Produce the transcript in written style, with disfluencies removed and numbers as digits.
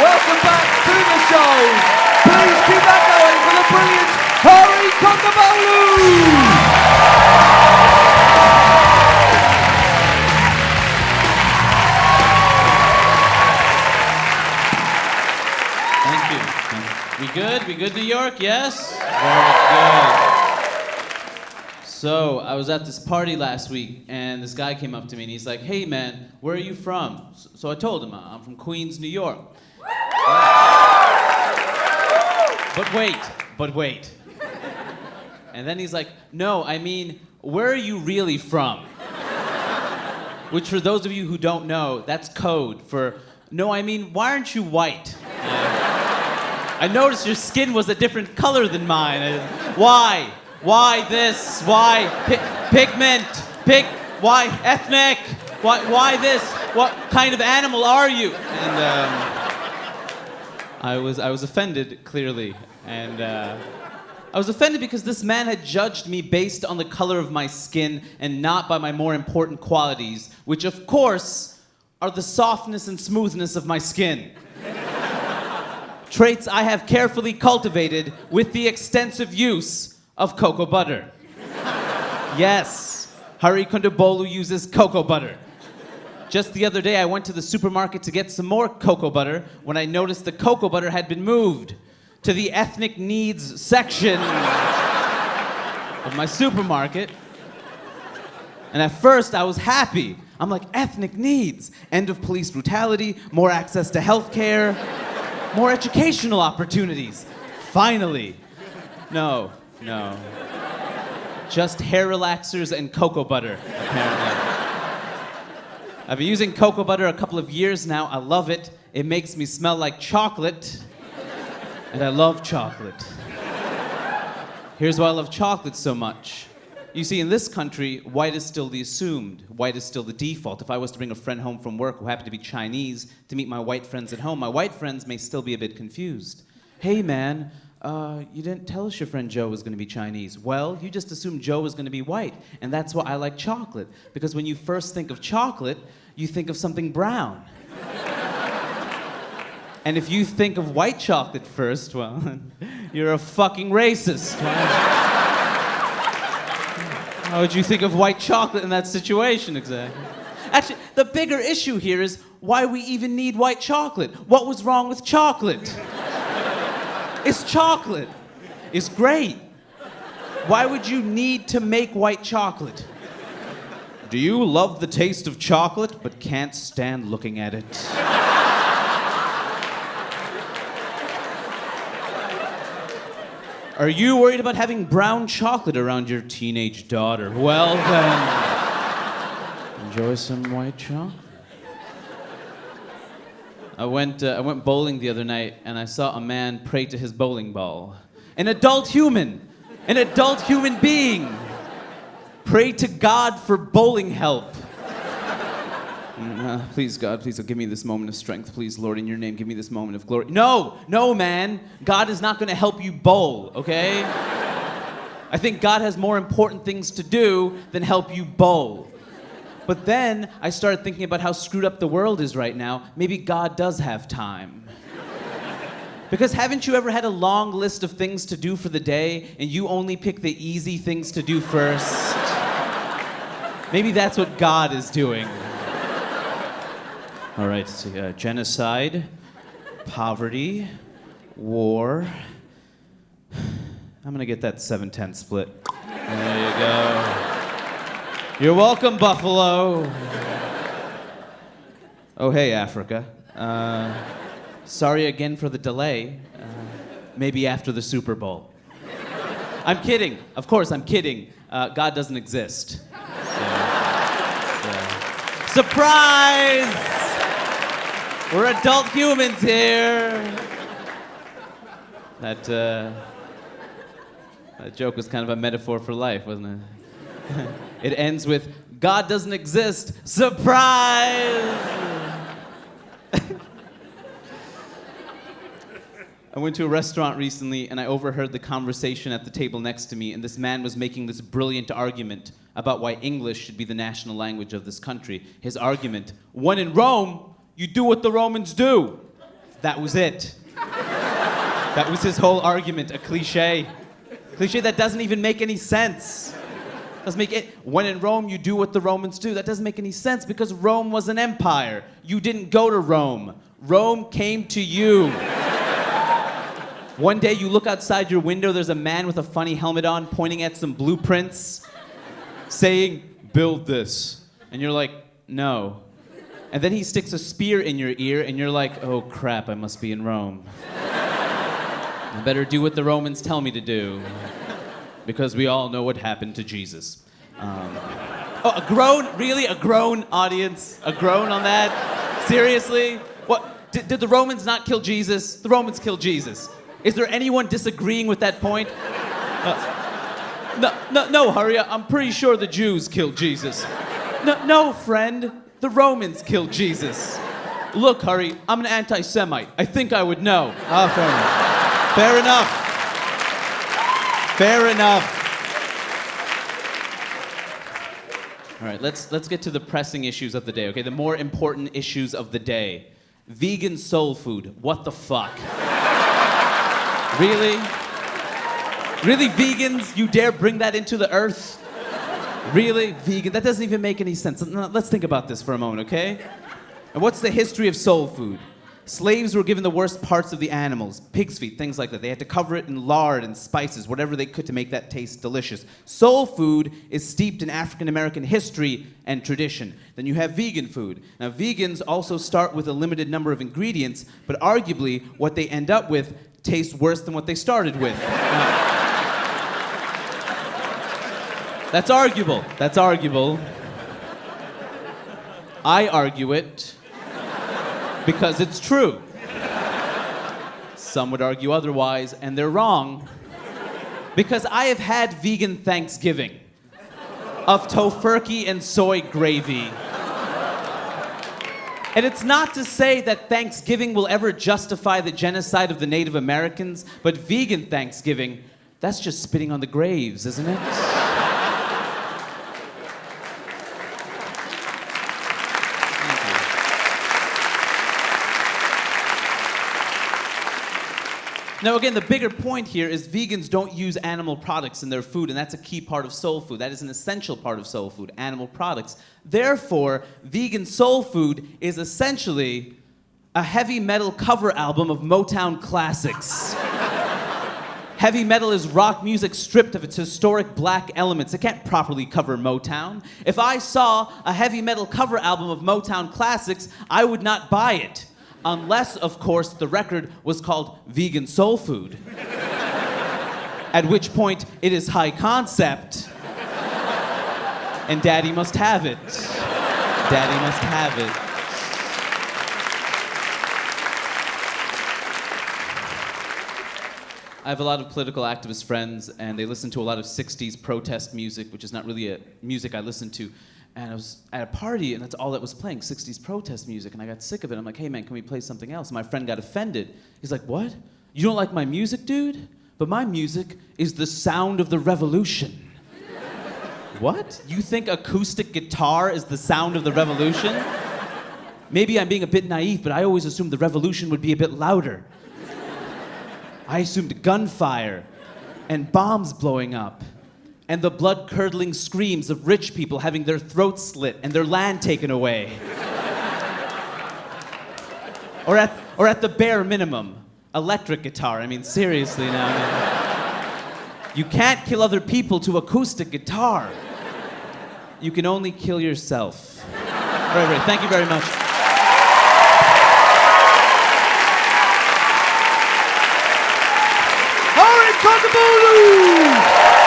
welcome back to the show. Please keep that going for the brilliant Harry Thank you. We good? We good, New York? Yes? Very good. So, I was at this party last week, and this guy came up to me, and he's like, hey, man, where are you from? So I told him, I'm from Queens, New York. But wait. And then he's like, no, I mean, where are you really from? Which, for those of you who don't know, that's code for, no, I mean, why aren't you white? I noticed your skin was a different color than mine. Why? Why this? Why pigment? Why ethnic? Why this? What kind of animal are you? And I was offended, clearly. And I was offended because this man had judged me based on the color of my skin and not by my more important qualities, which of course are the softness and smoothness of my skin. Traits I have carefully cultivated with the extensive use of cocoa butter. Yes, Hari Kondabolu uses cocoa butter. Just the other day, I went to the supermarket to get some more cocoa butter when I noticed the cocoa butter had been moved to the ethnic needs section of my supermarket. And at first, I was happy. I'm like, ethnic needs, end of police brutality, more access to health care, more educational opportunities. Finally. No. Just hair relaxers and cocoa butter, apparently. I've been using cocoa butter a couple of years now. I love it. It makes me smell like chocolate. And I love chocolate. Here's why I love chocolate so much. You see, in this country, white is still the assumed. White is still the default. If I was to bring a friend home from work who happened to be Chinese to meet my white friends at home, my white friends may still be a bit confused. Hey, man, you didn't tell us your friend Joe was going to be Chinese. Well, you just assumed Joe was going to be white. And that's why I like chocolate. Because when you first think of chocolate, you think of something brown. And if you think of white chocolate first, well, you're a fucking racist. How would you think of white chocolate in that situation, exactly? Actually, the bigger issue here is why we even need white chocolate. What was wrong with chocolate? It's chocolate. It's great. Why would you need to make white chocolate? Do you love the taste of chocolate but can't stand looking at it? Are you worried about having brown chocolate around your teenage daughter? Well then, enjoy some white chocolate. I went bowling the other night and I saw a man pray to his bowling ball. An adult human being, pray to God for bowling help. Please, God, please give me this moment of strength. Please, Lord, in your name, give me this moment of glory. No, man. God is not going to help you bowl, okay? I think God has more important things to do than help you bowl. But then I started thinking about how screwed up the world is right now. Maybe God does have time. Because haven't you ever had a long list of things to do for the day and you only pick the easy things to do first? Maybe that's what God is doing. All right, so, genocide, poverty, war. I'm gonna get that 7-10 split. There you go. You're welcome, Buffalo. Oh, hey, Africa. Sorry again for the delay. Maybe after the Super Bowl. I'm kidding. Of course, I'm kidding. God doesn't exist. Surprise! We're adult humans here. That joke was kind of a metaphor for life, wasn't it? It ends with, God doesn't exist. Surprise! I went to a restaurant recently and I overheard the conversation at the table next to me, and this man was making this brilliant argument about why English should be the national language of this country. His argument, when in Rome, you do what the Romans do. That was it. That was his whole argument, a cliche. Cliche that doesn't even make any sense. Doesn't make it. When in Rome, you do what the Romans do. That doesn't make any sense because Rome was an empire. You didn't go to Rome. Rome came to you. One day you look outside your window, there's a man with a funny helmet on pointing at some blueprints saying, build this. And you're like, no. And then he sticks a spear in your ear and you're like, oh crap, I must be in Rome. I better do what the Romans tell me to do. Because we all know what happened to Jesus. Oh, a groan? Really? A groan, audience? A groan on that? Seriously? What? Did the Romans not kill Jesus? The Romans killed Jesus. Is there anyone disagreeing with that point? No, hurry up. I'm pretty sure the Jews killed Jesus. No, friend. The Romans killed Jesus. Look, Hurry, I'm an anti-Semite. I think I would know. Ah, fair enough. Fair enough. Fair enough. All right, let's get to the pressing issues of the day, okay? The more important issues of the day. Vegan soul food. What the fuck? Really? Really, vegans? You dare bring that into the earth? Really? Vegan? That doesn't even make any sense. Let's think about this for a moment, okay? And what's the history of soul food? Slaves were given the worst parts of the animals, pig's feet, things like that. They had to cover it in lard and spices, whatever they could to make that taste delicious. Soul food is steeped in African American history and tradition. Then you have vegan food. Now, vegans also start with a limited number of ingredients, but arguably what they end up with tastes worse than what they started with. That's arguable. That's arguable. I argue it because it's true. Some would argue otherwise, and they're wrong. Because I have had vegan Thanksgiving of tofurkey and soy gravy. And it's not to say that Thanksgiving will ever justify the genocide of the Native Americans, but vegan Thanksgiving, that's just spitting on the graves, isn't it? Now, again, the bigger point here is vegans don't use animal products in their food, and that's a key part of soul food. That is an essential part of soul food, animal products. Therefore, vegan soul food is essentially a heavy metal cover album of Motown classics. Heavy metal is rock music stripped of its historic black elements. It can't properly cover Motown. If I saw a heavy metal cover album of Motown classics, I would not buy it. Unless, of course, the record was called Vegan Soul Food. At which point, it is high concept. And Daddy must have it. Daddy must have it. I have a lot of political activist friends, and they listen to a lot of 60s protest music, which is not really a music I listen to. And I was at a party, and that's all that was playing, 60s protest music, and I got sick of it. I'm like, hey, man, can we play something else? And my friend got offended. He's like, what? You don't like my music, dude? But my music is the sound of the revolution. What? You think acoustic guitar is the sound of the revolution? Maybe I'm being a bit naive, but I always assumed the revolution would be a bit louder. I assumed gunfire and bombs blowing up. And the blood-curdling screams of rich people having their throats slit and their land taken away. Or at the bare minimum, electric guitar. I mean, seriously now. You can't kill other people to acoustic guitar. You can only kill yourself. Right. Thank you very much. Kondabolu!